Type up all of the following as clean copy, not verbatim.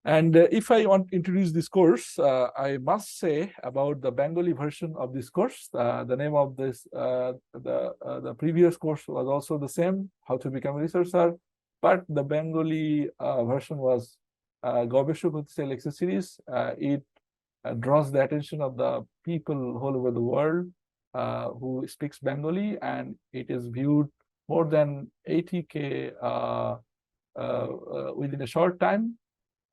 And if I want to introduce this course, I must say about the Bengali version of this course. The name of this, the previous course was also the same, How to Become a Researcher, but the Bengali version was Gobeshok Hotse lecture series. It draws the attention of the people all over the world who speaks Bengali, and it is viewed more than 80K within a short time.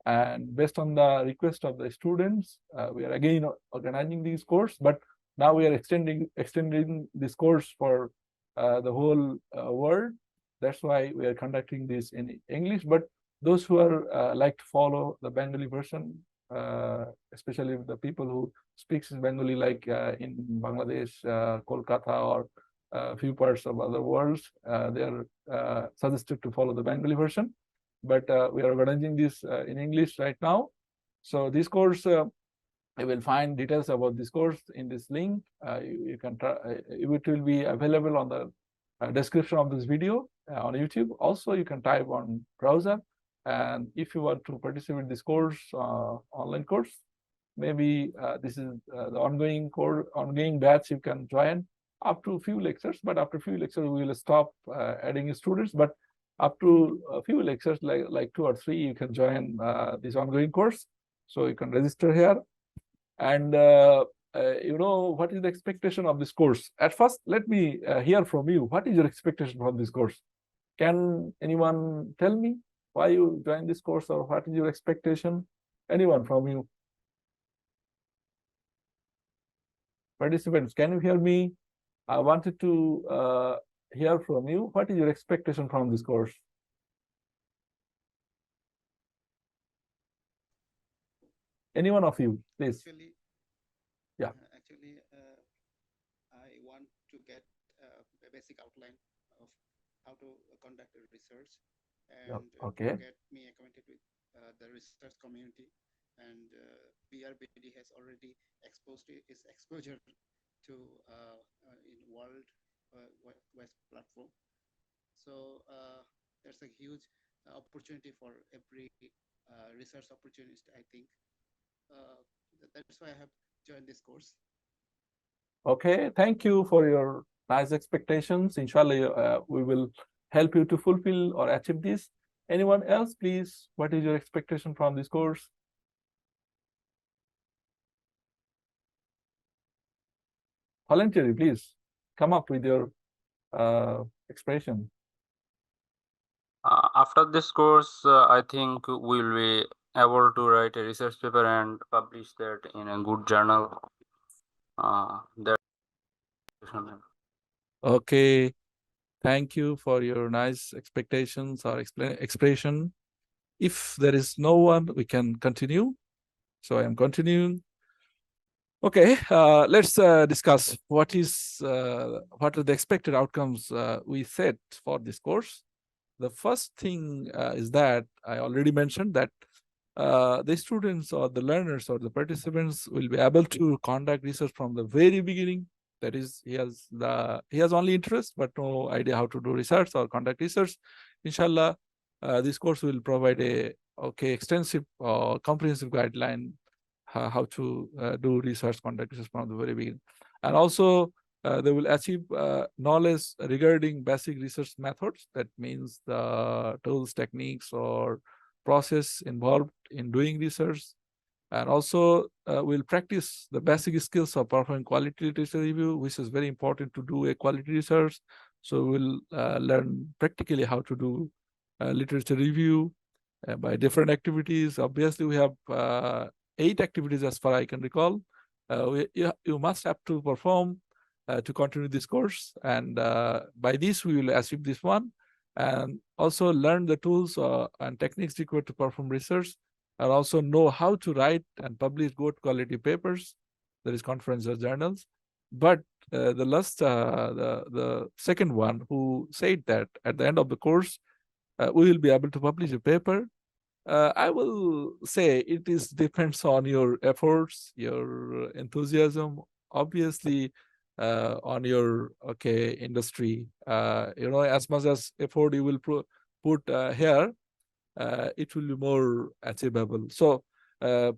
And based on the request of the students, we are again organizing this course, but now we are extending this course for the whole world. That's why we are conducting this in English. But those who are like to follow the Bengali version, especially the people who speaks in Bengali, like in Bangladesh, Kolkata, or a few parts of other worlds, they are suggested to follow the Bengali version. But we are organizing this in English right now. So this course, you will find details about this course in this link. You can try, it will be available on the description of this video on YouTube. Also, you can type on browser. And if you want to participate in this course, online course, maybe this is the ongoing batch. You can join up to a few lectures, but after a few lectures, we will stop adding students. But up to a few lectures, like 2 or 3, you can join this ongoing course. So you can register here. And you know, what is the expectation of this course? At first, let me hear from you. What is your expectation from this course? Can anyone tell me why you joined this course, or what is your expectation? Anyone from you? Participants, can you hear me? I wanted to hear from you. What is your expectation from this course? Any one of you, please. Actually, yeah. I want to get a basic outline of how to conduct a research, and okay. get me acquainted with the research community. And BRBD has already exposed its exposure to in World West platform. So there's a huge opportunity for every research opportunist, I think. That's why I have joined this course. Okay, thank you for your nice expectations. Inshallah, we will help you to fulfill or achieve this. Anyone else, please? What is your expectation from this course? Voluntary, please come up with your expression. After this course, I think we'll be able to write a research paper and publish that in a good journal. Okay, thank you for your nice expectations or expression. If there is no one, we can continue. So I am continuing. Okay, let's discuss what are the expected outcomes we set for this course. The first thing is that I already mentioned that the students or the learners or the participants will be able to conduct research from the very beginning. That is, he has only interest but no idea how to do research or conduct research. Inshallah, this course will provide a extensive comprehensive guideline how to do research, conduct research from the very beginning. And also they will achieve knowledge regarding basic research methods. That means the tools, techniques, or process involved in doing research. And also we'll practice the basic skills of performing quality literature review, which is very important to do a quality research. So we'll learn practically how to do literature review by different activities. Obviously, we have 8 activities as far as I can recall. You must have to perform to continue this course. And by this, we will achieve this one. And also learn the tools and techniques required to perform research, and also know how to write and publish good quality papers, that is conference or journals. But the second one, who said that at the end of the course, we will be able to publish a paper. I will say it depends on your efforts, your enthusiasm, obviously, on your industry. As much as effort you will put here, it will be more achievable. So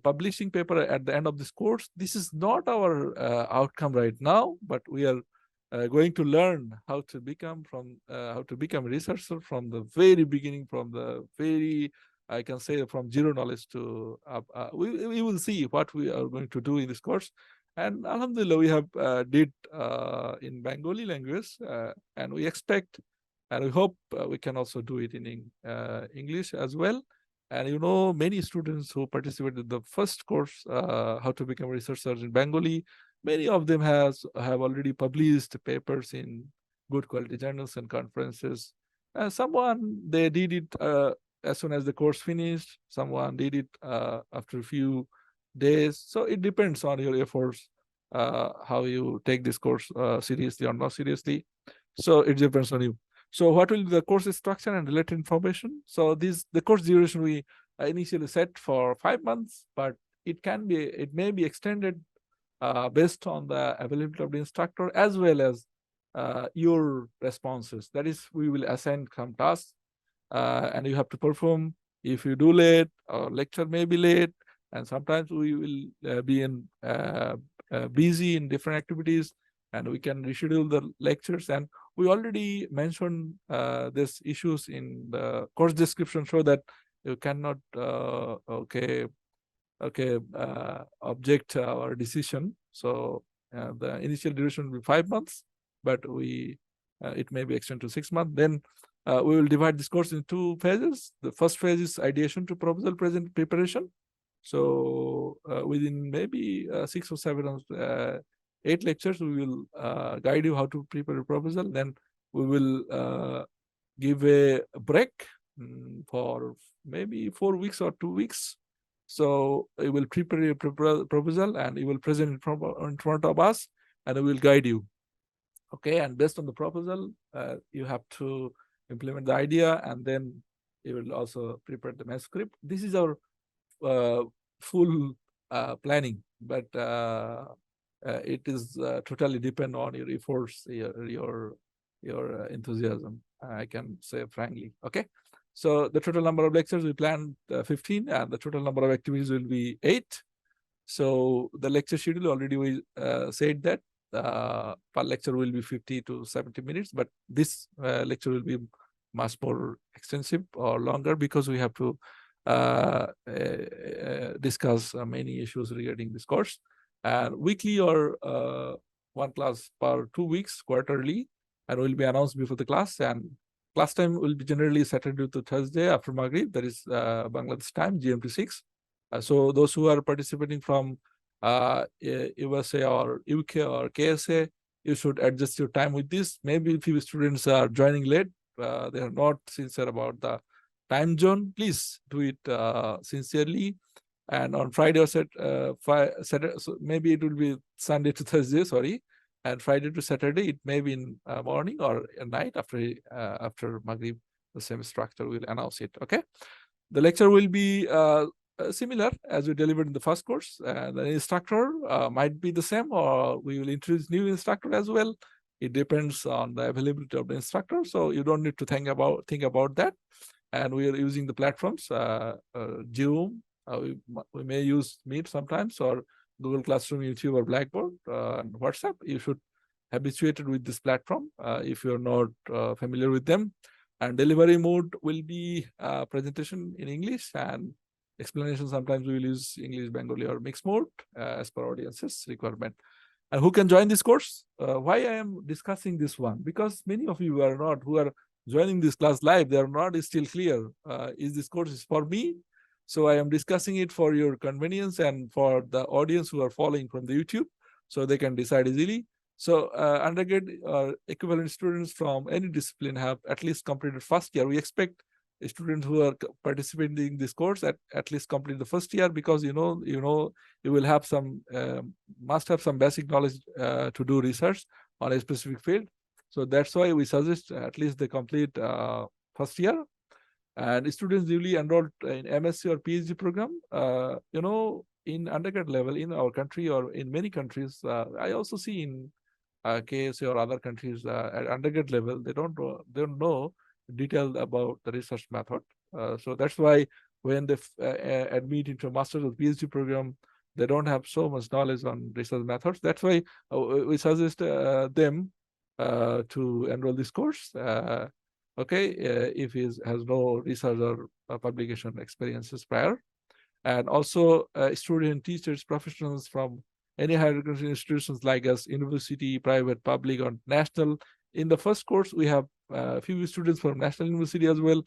publishing paper at the end of this course, this is not our outcome right now, but we are going to learn how to become a researcher from the very beginning, from the very, I can say, from zero knowledge to we will see what we are going to do in this course. And alhamdulillah, we have did in Bengali language, and we expect and we hope we can also do it in English as well. And many students who participated in the first course, how to become a researcher in Bengali, many of them have already published papers in good quality journals and conferences. Someone, they did it as soon as the course finished. Someone did it after a few days. So it depends on your efforts, how you take this course seriously or not seriously. So it depends on you. So what will be the course structure and related information? So the course duration we initially set for 5 months, but it may be extended based on the availability of the instructor as well as your responses. That is, we will assign some tasks and you have to perform. If you do late, or lecture may be late, and sometimes we will be busy in different activities, and we can reschedule the lectures. And we already mentioned these issues in the course description, so that you cannot object our decision. So the initial duration will be 5 months, but it may be extended to 6 months. Then we will divide this course in 2 phases. The first phase is ideation to proposal preparation. So within maybe 6 or 7 or 8 lectures, we will guide you how to prepare a proposal. Then we will give a break for maybe 4 weeks or 2 weeks. So we will prepare a proposal and you will present it in front of us, and we will guide you. Okay, and based on the proposal, you have to implement the idea, and then you will also prepare the manuscript. This is our full planning, but it is totally depend on your efforts, your enthusiasm, I can say frankly. Okay, so the total number of lectures we planned 15, and the total number of activities will be 8. So the lecture schedule, already we said that per lecture will be 50 to 70 minutes, but this lecture will be much more extensive or longer, because we have to discuss many issues regarding this course. And weekly or 1 class per 2 weeks, quarterly, and will be announced before the class. And class time will be generally Saturday to Thursday after Maghrib, that is Bangladesh time, GMT 6. So those who are participating from USA or UK or KSA, you should adjust your time with this. Maybe if your students are joining late, they are not sincere about the time zone, please do it sincerely. And on Friday or Saturday, so maybe it will be Sunday to Thursday, sorry, and Friday to Saturday, it may be in morning or night after Maghrib. The same structure will announce it. Okay, the lecture will be similar as we delivered in the first course. The instructor might be the same, or we will introduce new instructor as well. It depends on the availability of the instructor, so you don't need to think about that. And we are using the platforms Zoom. We may use Meet sometimes, or Google Classroom, YouTube, or Blackboard, and WhatsApp. You should habituated with this platform if you're not familiar with them. And delivery mode will be presentation in English, and explanation sometimes we will use English, Bengali, or mixed mode as per audience's requirement. And who can join this course? Why I am discussing this one? Because many of you who are joining this class live, they are not still clear. Is this course is for me? So I am discussing it for your convenience and for the audience who are following from the YouTube, so they can decide easily. So undergrad equivalent students from any discipline have at least completed first year. We expect students who are participating in this course at least complete the first year, because you will have some must have some basic knowledge to do research on a specific field. So that's why we suggest at least they complete first year. And students newly enrolled in MSc or PhD program, in undergrad level in our country or in many countries, I also see in KSA or other countries at undergrad level, they don't know detailed about the research method. So that's why when they admit into a master's or PhD program, they don't have so much knowledge on research methods. That's why we suggest them to enroll this course. Okay, if he has no research or publication experiences prior, and also student teachers, professionals from any higher education institutions like us, university, private, public, or national. In the first course, we have a few students from national university as well,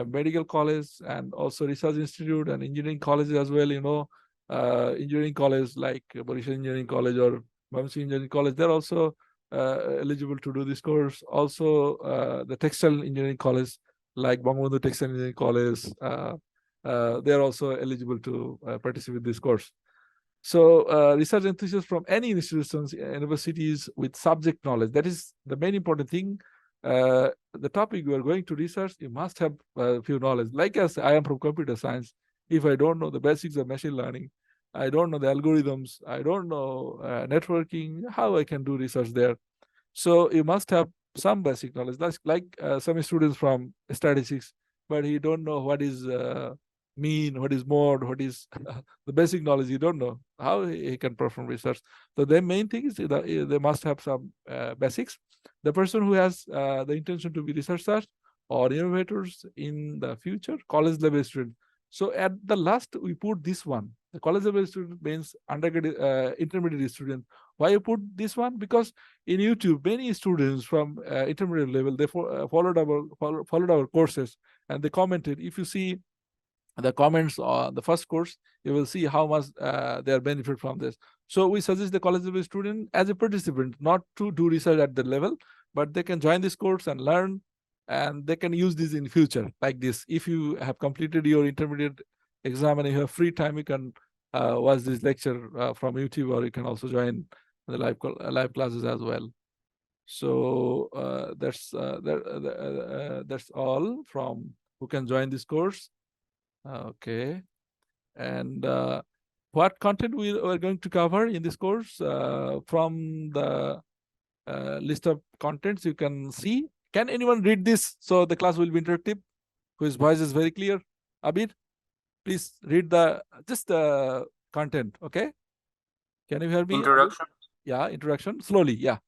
medical college, and also research institute and engineering college as well. Engineering college like Mauritius Engineering College or Mamsi Engineering College, they're also eligible to do this course. Also, the textile engineering college like Bangabandhu Textile Engineering College, they are also eligible to participate in this course. So research enthusiasts from any institutions, universities with subject knowledge, that is the main important thing. The topic you are going to research, you must have a few knowledge. Like as I am from computer science, if I don't know the basics of machine learning, I don't know the algorithms, I don't know networking, how I can do research there? So you must have some basic knowledge. That's like some students from statistics, but he don't know what is mean, what is mode, what is the basic knowledge. You don't know how he can perform research. So the main thing is that they must have some basics. The person who has the intention to be researchers or innovators in the future, college level student. So at the last, we put this one. The college level student means undergraduate, intermediate student. Why you put this one? Because in YouTube, many students from intermediate level, they followed our courses and they commented. If you see the comments on the first course, you will see how much they are benefit from this. So we suggest the college level student as a participant, not to do research at the level, but they can join this course and learn, and they can use this in future like this. If you have completed your intermediate exam and you have free time, you can watch this lecture from YouTube, or you can also join the live classes as well. So that's all from who can join this course. Okay. And what content we are going to cover in this course from the list of contents you can see. Can anyone read this? So the class will be interactive, whose voice is very clear. Abir, please read just the content, okay? Can you hear me? Introduction. Yeah, introduction. Slowly, yeah.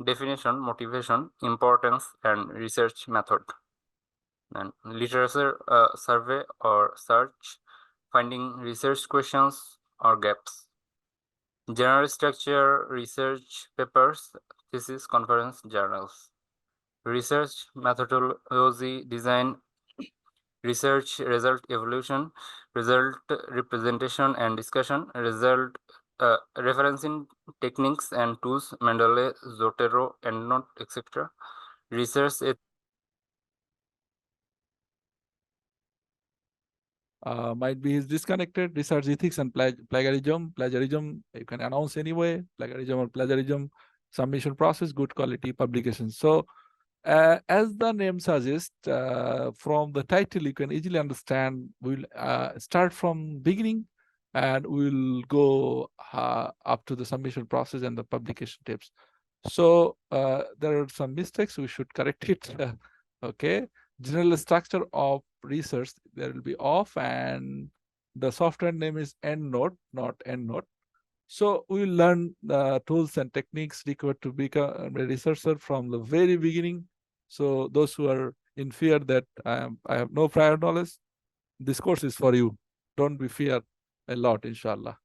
Definition, motivation, importance, and research method. And literature survey or search, finding research questions or gaps. General structure, research papers, thesis, conference, journals. Research methodology, design, research result evolution, result representation and discussion, result referencing techniques and tools, Mendeley, Zotero, EndNote, etc. Research Might be he's disconnected. Research ethics and plagiarism. Plagiarism, you can announce anyway. Plagiarism or plagiarism, submission process, good quality publication. So as the name suggests, from the title, you can easily understand. We'll start from beginning and we'll go up to the submission process and the publication tips. So there are some mistakes, we should correct it. Okay. General structure of research, there will be off, and the software name is EndNote, not EndNote. So we will learn the tools and techniques required to become a researcher from the very beginning. So those who are in fear that I have no prior knowledge, this course is for you. Don't be fear a lot, inshallah.